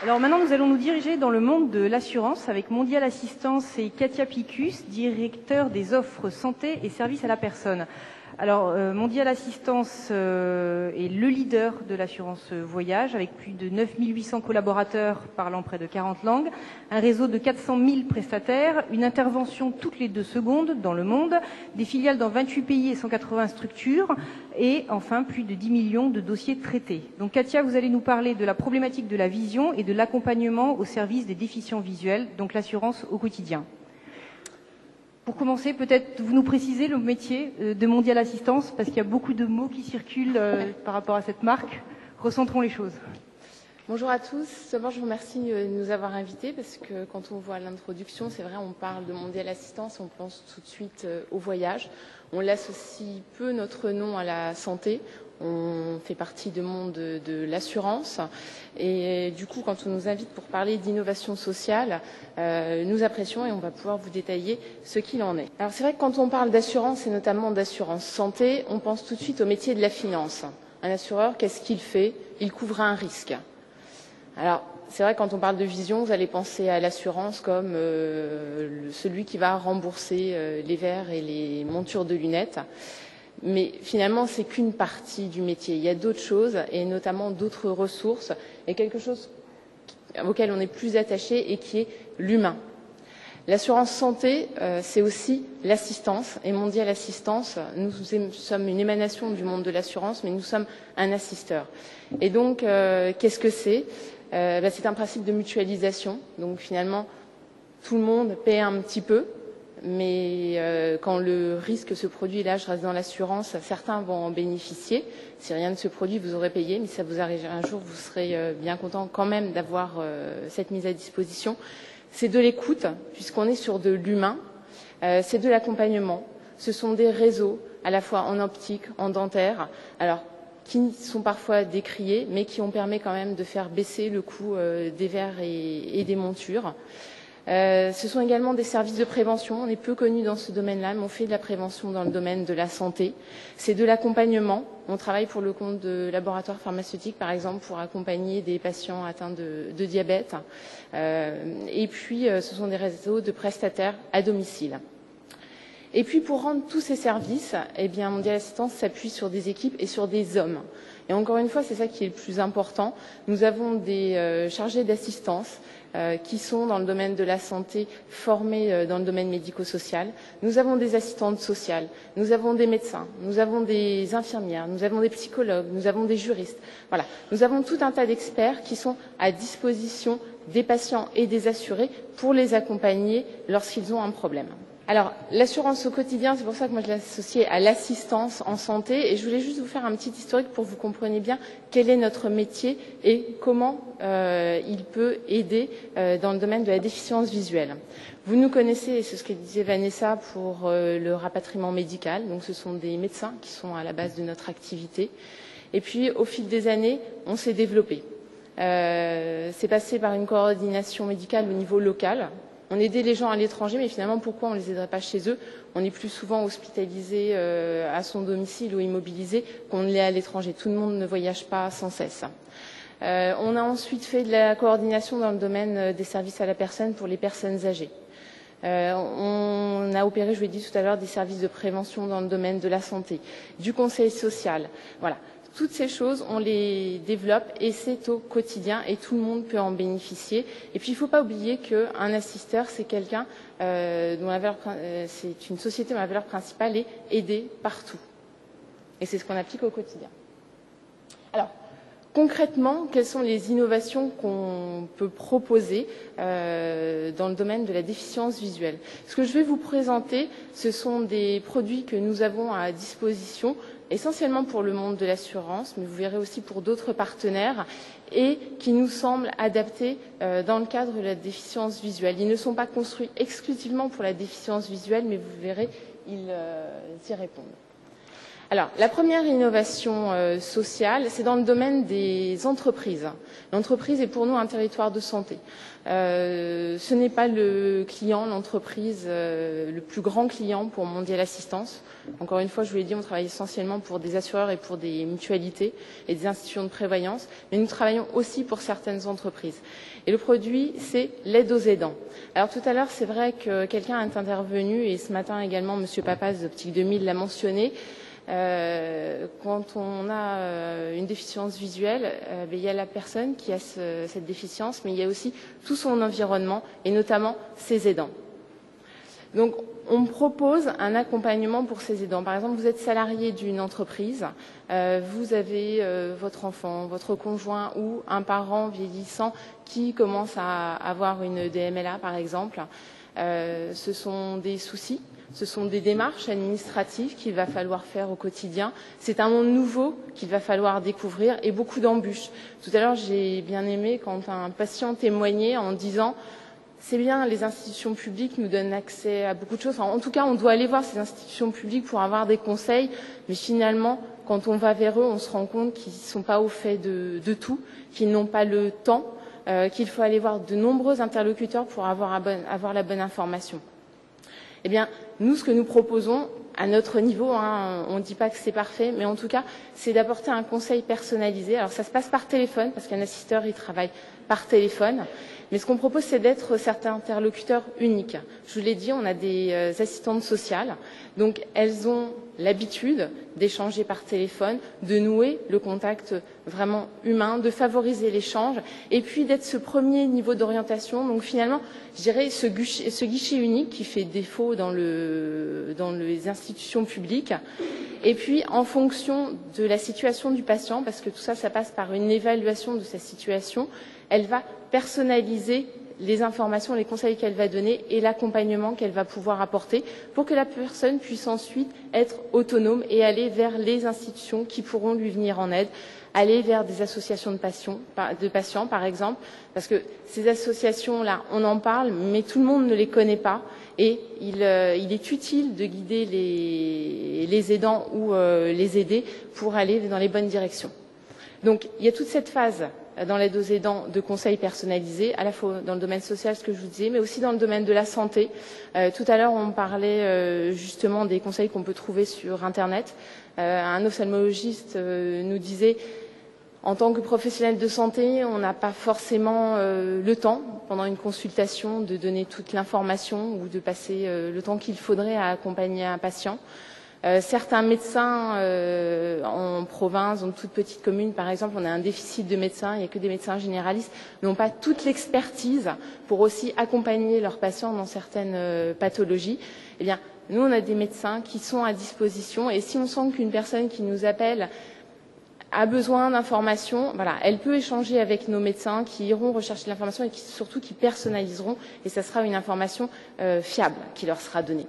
Alors maintenant, nous allons nous diriger dans le monde de l'assurance avec Mondial Assistance et Katia Picus, directeur des offres santé et services à la personne. Alors, Mondial Assistance est le leader de l'assurance voyage avec plus de 9800 collaborateurs parlant près de 40 langues, un réseau de 400 000 prestataires, une intervention toutes les 2 secondes dans le monde, des filiales dans 28 pays et 180 structures et enfin plus de 10 millions de dossiers traités. Donc Katia, vous allez nous parler de la problématique de la vision et de l'accompagnement au service des déficients visuels, donc l'assurance au quotidien. Pour commencer, peut-être vous nous précisez le métier de Mondial Assistance, parce qu'il y a beaucoup de mots qui circulent par rapport à cette marque. Recentrons les choses. Bonjour à tous. D'abord, je vous remercie de nous avoir invités, parce que quand on voit l'introduction, c'est vrai, on parle de Mondial Assistance, on pense tout de suite au voyage. On l'associe peu notre nom à la santé. On fait partie du monde de l'assurance et du coup, quand on nous invite pour parler d'innovation sociale, nous apprécions et on va pouvoir vous détailler ce qu'il en est. Alors c'est vrai que quand on parle d'assurance et notamment d'assurance santé, on pense tout de suite au métier de la finance. Un assureur, qu'est-ce qu'il fait? Il couvre un risque. Alors c'est vrai que quand on parle de vision, vous allez penser à l'assurance comme celui qui va rembourser les verres et les montures de lunettes. Mais finalement, c'est qu'une partie du métier. Il y a d'autres choses, et notamment d'autres ressources, et quelque chose auquel on est plus attaché et qui est l'humain. L'assurance santé, c'est aussi l'assistance, et Mondial Assistance, nous sommes une émanation du monde de l'assurance, mais nous sommes un assisteur. Et donc, qu'est-ce que c'est? C'est un principe de mutualisation. Donc finalement, tout le monde paie un petit peu. Mais quand le risque se produit, là je reste dans l'assurance, certains vont en bénéficier. Si rien ne se produit, vous aurez payé, mais si ça vous arrive un jour, vous serez bien content quand même d'avoir cette mise à disposition. C'est de l'écoute, puisqu'on est sur de l'humain, c'est de l'accompagnement. Ce sont des réseaux, à la fois en optique, en dentaire, alors qui sont parfois décriés, mais qui ont permis quand même de faire baisser le coût des verres et des montures. Ce sont également des services de prévention. On est peu connus dans ce domaine-là, mais on fait de la prévention dans le domaine de la santé. C'est de l'accompagnement. On travaille pour le compte de laboratoires pharmaceutiques, par exemple, pour accompagner des patients atteints de diabète. Et puis, ce sont des réseaux de prestataires à domicile. Et puis, pour rendre tous ces services, eh bien, Mondial Assistance s'appuie sur des équipes et sur des hommes. Et encore une fois, c'est ça qui est le plus important. Nous avons des chargés d'assistance qui sont dans le domaine de la santé, formés dans le domaine médico-social. Nous avons des assistantes sociales, nous avons des médecins, nous avons des infirmières, nous avons des psychologues, nous avons des juristes. Voilà, nous avons tout un tas d'experts qui sont à disposition des patients et des assurés pour les accompagner lorsqu'ils ont un problème. Alors, l'assurance au quotidien, c'est pour ça que moi je l'associe à l'assistance en santé. Et je voulais juste vous faire un petit historique pour que vous compreniez bien quel est notre métier et comment il peut aider dans le domaine de la déficience visuelle. Vous nous connaissez, et c'est ce que disait Vanessa, pour le rapatriement médical. Donc, ce sont des médecins qui sont à la base de notre activité. Et puis, au fil des années, on s'est développé. C'est passé par une coordination médicale au niveau local. On aidait les gens à l'étranger, mais finalement, pourquoi on ne les aiderait pas chez eux? On est plus souvent hospitalisé à son domicile ou immobilisé qu'on ne l'est à l'étranger. Tout le monde ne voyage pas sans cesse. On a ensuite fait de la coordination dans le domaine des services à la personne pour les personnes âgées. On a opéré, je vous l'ai dit tout à l'heure, des services de prévention dans le domaine de la santé, du conseil social. Voilà. Toutes ces choses, on les développe et c'est au quotidien et tout le monde peut en bénéficier. Et puis, il ne faut pas oublier qu'un assisteur, c'est quelqu'un c'est une société dont la valeur principale est aider partout. Et c'est ce qu'on applique au quotidien. Alors, concrètement, quelles sont les innovations qu'on peut proposer dans le domaine de la déficience visuelle? Ce que je vais vous présenter, ce sont des produits que nous avons à disposition, essentiellement pour le monde de l'assurance, mais vous verrez aussi pour d'autres partenaires, et qui nous semblent adaptés dans le cadre de la déficience visuelle. Ils ne sont pas construits exclusivement pour la déficience visuelle, mais vous verrez, ils y répondent. Alors, la première innovation sociale, c'est dans le domaine des entreprises. L'entreprise est pour nous un territoire de santé. Ce n'est pas le client, l'entreprise, le plus grand client pour Mondial Assistance. Encore une fois, je vous l'ai dit, on travaille essentiellement pour des assureurs et pour des mutualités et des institutions de prévoyance, mais nous travaillons aussi pour certaines entreprises. Et le produit, c'est l'aide aux aidants. Alors tout à l'heure, c'est vrai que quelqu'un est intervenu, et ce matin également, Monsieur Papas d'Optique 2000 l'a mentionné. Quand on a une déficience visuelle, il y a la personne qui a cette déficience, mais il y a aussi tout son environnement et notamment ses aidants. Donc, on propose un accompagnement pour ces aidants. Par exemple, vous êtes salarié d'une entreprise, vous avez votre enfant, votre conjoint ou un parent vieillissant qui commence à avoir une DMLA, par exemple. Ce sont des soucis. Ce sont des démarches administratives qu'il va falloir faire au quotidien. C'est un monde nouveau qu'il va falloir découvrir et beaucoup d'embûches. Tout à l'heure, j'ai bien aimé quand un patient témoignait en disant « c'est bien, les institutions publiques nous donnent accès à beaucoup de choses. Enfin, en tout cas, on doit aller voir ces institutions publiques pour avoir des conseils. Mais finalement, quand on va vers eux, on se rend compte qu'ils ne sont pas au fait de tout, qu'ils n'ont pas le temps, qu'il faut aller voir de nombreux interlocuteurs pour avoir la bonne information. » Eh bien, nous, ce que nous proposons, à notre niveau, on ne dit pas que c'est parfait, mais en tout cas, c'est d'apporter un conseil personnalisé. Alors, ça se passe par téléphone, parce qu'un assisteur, il travaille par téléphone. Mais ce qu'on propose, c'est d'être certains interlocuteurs uniques. Je vous l'ai dit, on a des assistantes sociales. Donc, elles ont l'habitude d'échanger par téléphone, de nouer le contact vraiment humain, de favoriser l'échange, et puis d'être ce premier niveau d'orientation. Donc, finalement, je dirais ce guichet unique qui fait défaut dans les institutions publiques. Et puis, en fonction de la situation du patient, parce que tout ça, ça passe par une évaluation de sa situation, elle va personnaliser les informations, les conseils qu'elle va donner et l'accompagnement qu'elle va pouvoir apporter pour que la personne puisse ensuite être autonome et aller vers les institutions qui pourront lui venir en aide, aller vers des associations de patients, par exemple, parce que ces associations-là, on en parle, mais tout le monde ne les connaît pas. Et il est utile de guider les aidants ou les aider pour aller dans les bonnes directions. Donc, il y a toute cette phase dans l'aide aux aidants de conseils personnalisés, à la fois dans le domaine social, ce que je vous disais, mais aussi dans le domaine de la santé. Tout à l'heure, on parlait justement des conseils qu'on peut trouver sur Internet. Un ophtalmologiste nous disait, en tant que professionnel de santé, on n'a pas forcément le temps, pendant une consultation, de donner toute l'information ou de passer le temps qu'il faudrait à accompagner un patient. Certains médecins en province, dans de toutes petites communes, par exemple, on a un déficit de médecins, il n'y a que des médecins généralistes, n'ont pas toute l'expertise pour aussi accompagner leurs patients dans certaines pathologies. Eh bien, nous, on a des médecins qui sont à disposition et si on sent qu'une personne qui nous appelle a besoin d'informations, voilà, elle peut échanger avec nos médecins qui iront rechercher l'information et surtout qui personnaliseront et ça sera une information fiable qui leur sera donnée.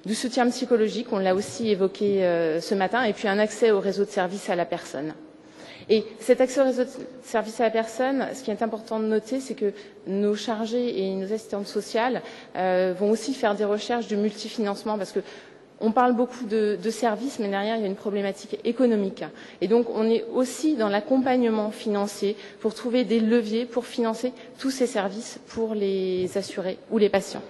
Du soutien psychologique, on l'a aussi évoqué ce matin, et puis un accès au réseau de services à la personne. Et cet accès au réseau de services à la personne, ce qui est important de noter, c'est que nos chargés et nos assistantes sociales vont aussi faire des recherches de multifinancement, parce que on parle beaucoup de services, mais derrière, il y a une problématique économique. Et donc, on est aussi dans l'accompagnement financier pour trouver des leviers pour financer tous ces services pour les assurés ou les patients.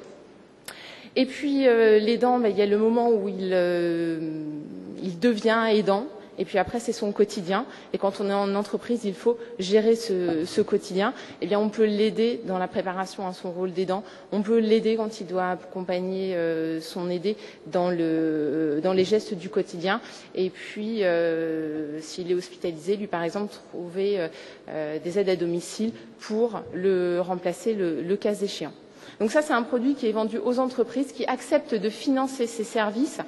Et puis, l'aidant, il y a le moment où il devient aidant. Et puis après, c'est son quotidien. Et quand on est en entreprise, il faut gérer ce quotidien. Eh bien, on peut l'aider dans la préparation à son rôle d'aidant. On peut l'aider quand il doit accompagner son aidé dans les gestes du quotidien. Et puis, s'il est hospitalisé, lui, par exemple, trouver des aides à domicile pour le remplacer le cas échéant. Donc ça, c'est un produit qui est vendu aux entreprises qui acceptent de financer ces services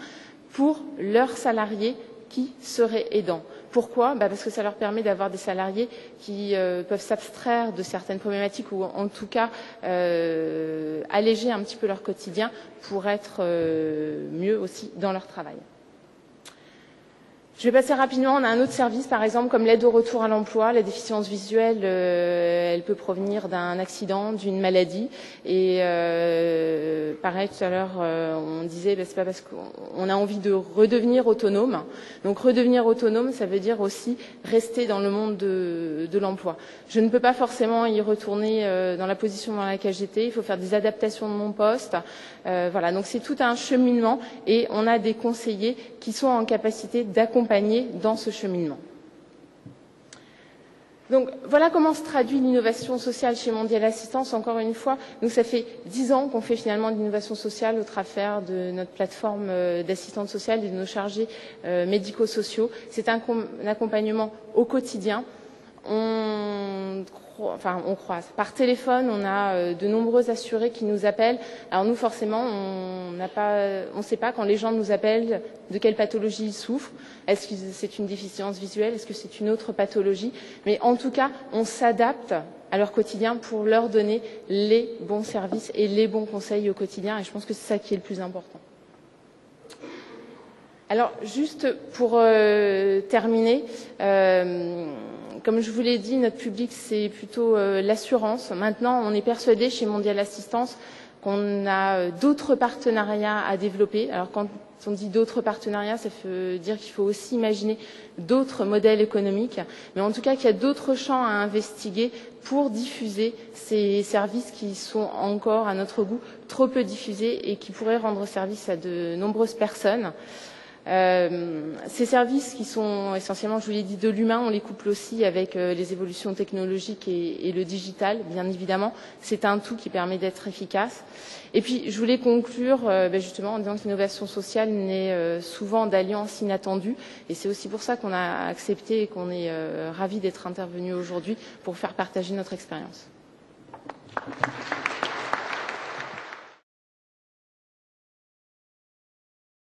pour leurs salariés qui seraient aidants. Pourquoi ? Parce que ça leur permet d'avoir des salariés qui peuvent s'abstraire de certaines problématiques ou en tout cas alléger un petit peu leur quotidien pour être mieux aussi dans leur travail. Je vais passer rapidement. On a un autre service, par exemple, comme l'aide au retour à l'emploi. La déficience visuelle, elle peut provenir d'un accident, d'une maladie. Et pareil, tout à l'heure, on disait, c'est pas parce qu'on a envie de redevenir autonome. Donc, redevenir autonome, ça veut dire aussi rester dans le monde de l'emploi. Je ne peux pas forcément y retourner dans la position dans laquelle j'étais. Il faut faire des adaptations de mon poste. Voilà. Donc, c'est tout un cheminement. Et on a des conseillers qui sont en capacité d'accompagner dans ce cheminement. Donc voilà comment se traduit l'innovation sociale chez Mondial Assistance. Encore une fois, nous ça fait 10 ans qu'on fait finalement de l'innovation sociale au travers de notre plateforme d'assistante sociale et de nos chargés médico-sociaux. C'est un accompagnement au quotidien. On croise. Par téléphone, on a de nombreux assurés qui nous appellent. Alors nous, forcément, on ne sait pas quand les gens nous appellent de quelle pathologie ils souffrent. Est-ce que c'est une déficience visuelle? Est-ce que c'est une autre pathologie? Mais en tout cas, on s'adapte à leur quotidien pour leur donner les bons services et les bons conseils au quotidien. Et je pense que c'est ça qui est le plus important. Alors, juste pour terminer, comme je vous l'ai dit, notre public, c'est plutôt l'assurance. Maintenant, on est persuadé chez Mondial Assistance qu'on a d'autres partenariats à développer. Alors, quand on dit d'autres partenariats, ça veut dire qu'il faut aussi imaginer d'autres modèles économiques. Mais en tout cas, qu'il y a d'autres champs à investiguer pour diffuser ces services qui sont encore, à notre goût, trop peu diffusés et qui pourraient rendre service à de nombreuses personnes. Ces services qui sont essentiellement, je vous l'ai dit, de l'humain, on les couple aussi avec les évolutions technologiques et le digital, bien évidemment. C'est un tout qui permet d'être efficace. Et puis, je voulais conclure justement en disant que l'innovation sociale naît souvent d'alliances inattendues. Et c'est aussi pour ça qu'on a accepté et qu'on est ravis d'être intervenus aujourd'hui pour faire partager notre expérience.